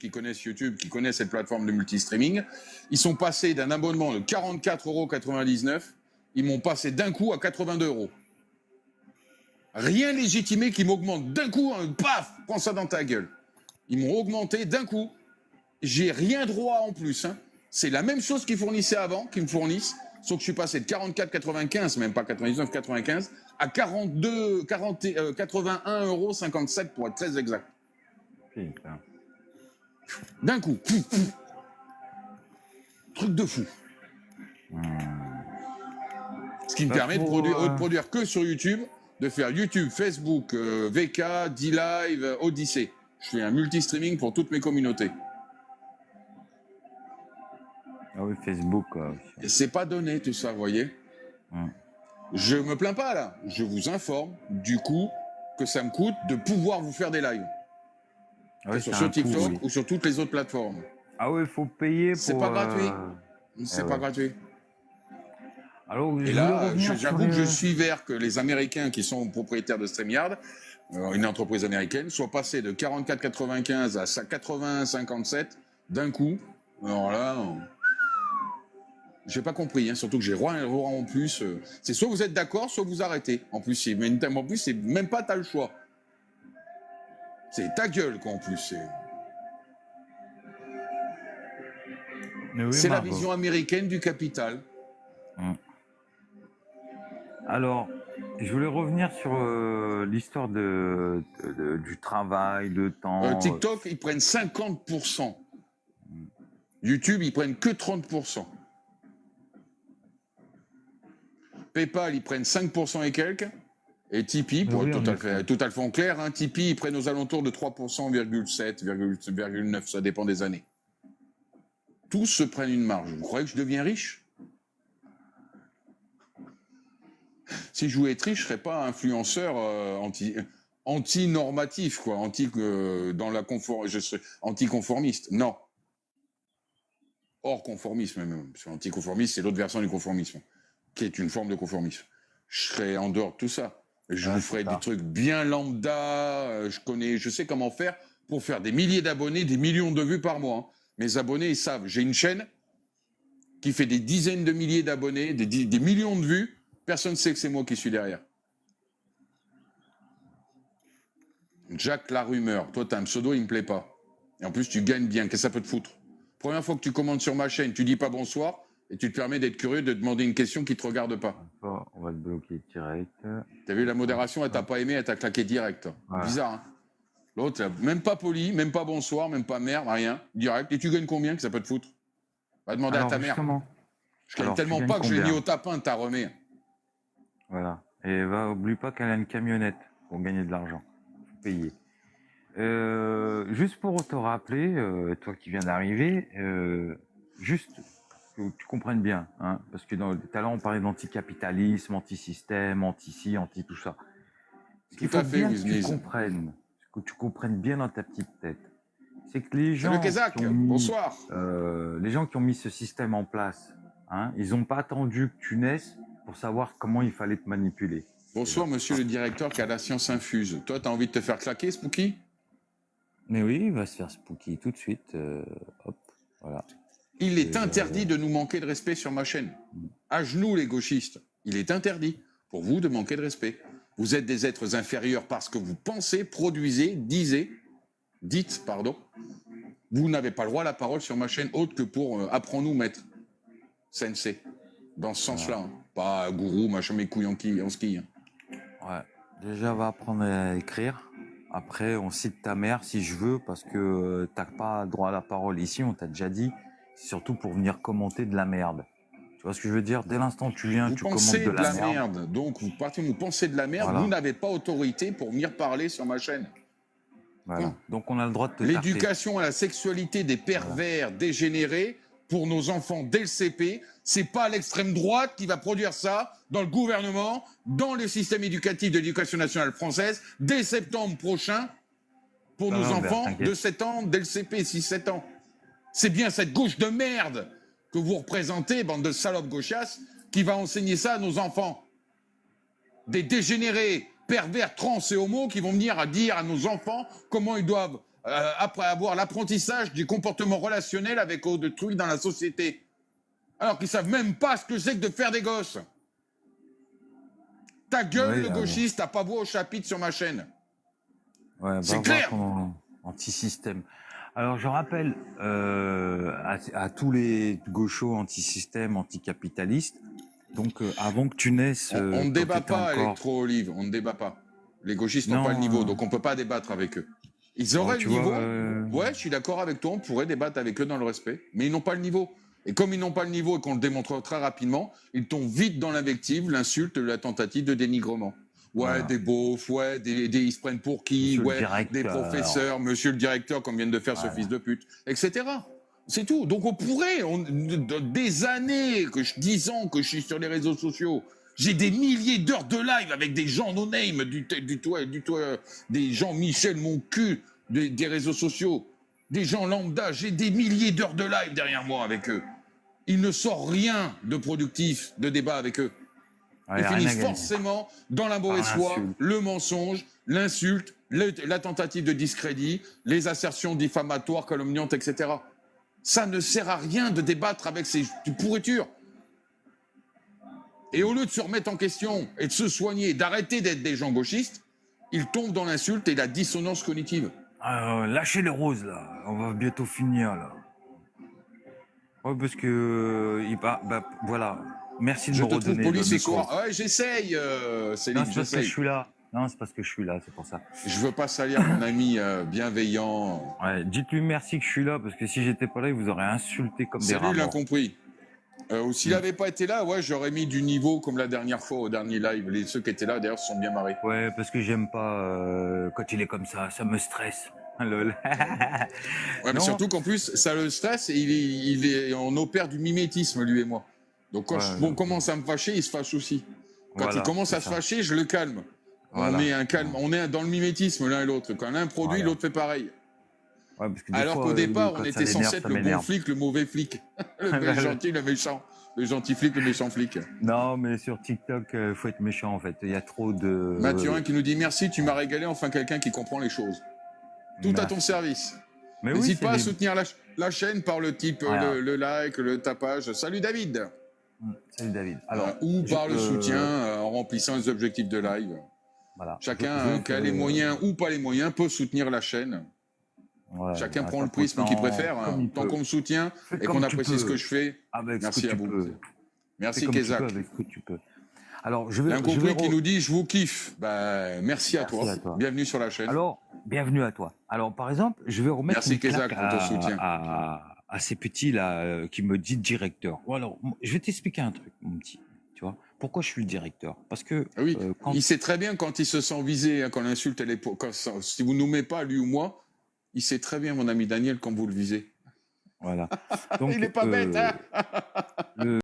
qui connaissent YouTube, qui connaissent cette plateforme de multi-streaming, ils sont passés d'un abonnement de 44,99 €, ils m'ont passé d'un coup à 82 €. Rien légitimé qui m'augmente d'un coup, paf, prends ça dans ta gueule. Ils m'ont augmenté d'un coup. J'ai rien droit en plus. Hein. C'est la même chose qu'ils fournissaient avant, qu'ils me fournissent, sauf que je suis passé de 44,95, même pas 99,95, à 81,57 € pour être très exact. Putain. D'un coup. Truc de fou. Ce qui me permet de produire que sur YouTube, de faire YouTube, Facebook, VK, D-Live, Odyssey. Je fais un multi-streaming pour toutes mes communautés. Ah oui, Facebook. Et c'est pas donné tout ça, vous voyez. Je me plains pas là. Je vous informe du coup que ça me coûte de pouvoir vous faire des lives. Oui, sur TikTok ou sur toutes les autres plateformes. Ah oui, il faut payer pour... C'est pas gratuit. C'est pas gratuit. Alors, et là, j'avoue que je suis vert que les Américains qui sont propriétaires de StreamYard, une entreprise américaine, soient passés de 44,95 à 80,57 d'un coup. Alors là, j'ai pas compris, hein, surtout que j'ai rien en plus. C'est soit vous êtes d'accord, soit vous arrêtez. En plus, c'est même pas t'as le choix. C'est ta gueule, quoi, en plus. C'est la vision américaine du capital. Alors, je voulais revenir sur l'histoire du travail, le temps. TikTok, ils prennent 50%. YouTube, ils prennent que 30%. PayPal, ils prennent 5% et quelques. Et Tipeee, pour être tout à fait en clair, hein, Tipeee, ils prennent aux alentours de 3%,7, 0,9, ça dépend des années. Tous se prennent une marge. Vous croyez que je deviens riche? Si je voulais être riche, je ne serais pas influenceur anti-normatif, quoi, je serais anticonformiste. Non. Hors conformisme, même. Parce que l'anticonformisme, c'est l'autre version du conformisme, qui est une forme de conformisme. Je serais en dehors de tout ça. Je vous ferai des trucs bien lambda, je sais comment faire pour faire des milliers d'abonnés, des millions de vues par mois. Hein. Mes abonnés, ils savent, j'ai une chaîne qui fait des dizaines de milliers d'abonnés, des millions de vues, personne ne sait que c'est moi qui suis derrière. Jack la rumeur, toi t'as un pseudo, il me plaît pas. Et en plus tu gagnes bien, qu'est-ce que ça peut te foutre? Première fois que tu commandes sur ma chaîne, tu dis pas bonsoir, et tu te permets d'être curieux, de demander une question qui te regarde pas. On va te bloquer direct. T'as vu la modération, elle t'a pas aimé, elle t'a claqué direct. Voilà. Bizarre, hein. L'autre, même pas poli, même pas bonsoir, même pas merde, rien, direct. Et tu gagnes combien que ça peut te foutre? Va demander à ta mère. Je gagne tellement pas que je l'ai mis au tapin de ta remet. Voilà. Et oublie pas qu'elle a une camionnette pour gagner de l'argent. Faut payer. Juste pour te rappeler, toi qui viens d'arriver, juste que tu comprennes bien, hein, parce que tout à l'heure on parlait d'anticapitalisme, anti-système, anti-ci, anti-tout ça. Il faut bien que tu comprennes bien dans ta petite tête. C'est que les gens, bonsoir. Les gens qui ont mis ce système en place, hein, ils n'ont pas attendu que tu naisses pour savoir comment il fallait te manipuler. Bonsoir, monsieur le directeur qui a la science infuse. Toi, t'as envie de te faire claquer, Spooky? Mais oui, il va se faire Spooky tout de suite. Hop, voilà. Il est interdit de nous manquer de respect sur ma chaîne. À genoux, les gauchistes. Il est interdit pour vous de manquer de respect. Vous êtes des êtres inférieurs parce que vous pensez, produisez, dites, pardon. Vous n'avez pas le droit à la parole sur ma chaîne autre que pour apprends-nous, maître. Sensei. Dans ce sens-là. Hein. Pas gourou, machin, mes couilles en ski. Hein. Ouais. Déjà, va apprendre à écrire. Après, on cite ta mère si je veux, parce que t'as pas droit à la parole. Ici, on t'a déjà dit, c'est surtout pour venir commenter de la merde. Tu vois ce que je veux dire? Dès l'instant tu viens, tu commentes de la merde. Donc, vous partez, vous pensez de la merde, voilà. Vous n'avez pas autorité pour venir parler sur ma chaîne. Voilà. Non. Donc, on a le droit de te l'éducation à la sexualité des pervers dégénérés pour nos enfants dès le CP, c'est pas l'extrême droite qui va produire ça dans le gouvernement, dans le système éducatif de l'éducation nationale française, dès septembre prochain, pour nos enfants de 7 ans, dès le CP, 6-7 ans. C'est bien cette gauche de merde que vous représentez, bande de salopes gauchasses, qui va enseigner ça à nos enfants. Des dégénérés, pervers, trans et homos qui vont venir à dire à nos enfants comment ils doivent après avoir l'apprentissage du comportement relationnel avec autrui dans la société. Alors qu'ils savent même pas ce que c'est que de faire des gosses. Ta gueule, Ouais, le gauchiste, t'as pas voix au chapitre sur ma chaîne. ouais, C'est va voir clair. ton anti-système. Alors, je rappelle à tous les gauchos anti-système, anticapitalistes, donc avant que tu naisses, On ne quand débat t'étais pas, encore... Electro-Olive, on ne débat pas. Les gauchistes n'ont pas le niveau, Non, donc on peut pas débattre avec eux. Ils oh, auraient le tu vois, niveau, ouais, je suis d'accord avec toi, on pourrait débattre avec eux dans le respect, mais ils n'ont pas le niveau. Et comme ils n'ont pas le niveau et qu'on le démontre très rapidement, ils tombent vite dans l'invective, l'insulte, la tentative de dénigrement. Ouais, voilà. des beaufs, ouais, ils se prennent pour qui, Monsieur le ouais, des directeur. professeurs, monsieur le directeur, comme viennent de faire Voilà. ce fils de pute, etc. C'est tout. Donc on pourrait, des années, 10 ans que je suis sur les réseaux sociaux, j'ai des milliers d'heures de live avec des gens no-name, des gens Michel mon cul, des réseaux sociaux, des gens lambda, j'ai des milliers d'heures de live derrière moi avec eux. Il ne sort rien de productif de débat avec eux. Ouais, Ils rien à finissent gagner. forcément dans la mauvaise Par foi, l'insulte. le mensonge, l'insulte, la tentative de discrédit, les assertions diffamatoires, calomniantes, etc. Ça ne sert à rien de débattre avec ces pourritures. Et au lieu de se remettre en question et de se soigner, d'arrêter d'être des gens gauchistes, ils tombent dans l'insulte et la dissonance cognitive. Lâchez les roses là, on va bientôt finir là. Ouais, parce que voilà. Merci de Je me te trouve redonner poli le ce micro. soir. Ouais, j'essaye, Non, Céline, c'est parce que je j'essaye. suis là. Non, c'est parce que je suis là, c'est pour ça. Je veux pas salir mon ami bienveillant. Ouais, dites-lui merci que je suis là, parce que si j'étais pas là, il vous aurait insulté comme des C'est lui rats morts. l'incompris. Ou s'il n'avait pas été là, ouais, j'aurais mis du niveau comme la dernière fois au dernier live. Ceux qui étaient là, d'ailleurs, se sont bien marrés. Ouais, parce que j'aime pas quand il est comme ça me stresse. Lol. Ouais, mais Non. surtout qu'en plus, ça le stresse et on opère du mimétisme, lui et moi. Donc quand on commence à me fâcher, il se fâche aussi. Quand Voilà, il commence à se fâcher, je le calme. Voilà. On est un calme, on est dans le mimétisme l'un et l'autre. Quand l'un produit, Voilà. l'autre fait pareil. Ouais, parce que des Alors fois, qu'au départ, quand on ça était l'énerve, censé être ça le bon m'énerve. flic, le mauvais flic. Le gentil, le méchant. Le gentil flic, le méchant flic. Non, mais sur TikTok, faut être méchant en fait. Il y a trop de. Mathurin qui nous dit merci, tu m'as régalé, enfin quelqu'un qui comprend les choses. Tout à ton service. Mais oui, N'hésite c'est pas à des- soutenir la chaîne par le type, Voilà. le like, le tapage. Salut David. Salut David. Alors, Ou par le soutien euh, en remplissant les objectifs de live. voilà. Chacun qui a les moyens ou pas les moyens peut soutenir la chaîne. Voilà, Chacun à prend le sa prisme qu'il préfère. comme il Tant peut. qu'on me soutient Fais et comme qu'on tu apprécie peux. ce que je fais, Avec merci ce que à tu vous. peux. Fais Merci comme tu Kézak. peux avec ce que tu peux. Alors, L'incompris qui nous dit je vous kiffe. Bah, merci à Merci toi. à toi. Bienvenue sur la chaîne. Alors, bienvenue à toi. Alors, par exemple, je vais remettre Merci, une claque Kézak, pour ton soutien. à ces petits là qui me disent directeur. Ou alors, je vais t'expliquer un truc, mon petit. Tu vois, pourquoi je suis le directeur? Parce que Ah oui, quand il sait très bien quand il se sent visé, quand l'insulte, elle est si vous ne nommez pas lui ou moi, il sait très bien, mon ami Daniel, quand vous le visez. voilà. Donc, Il est pas bête, hein le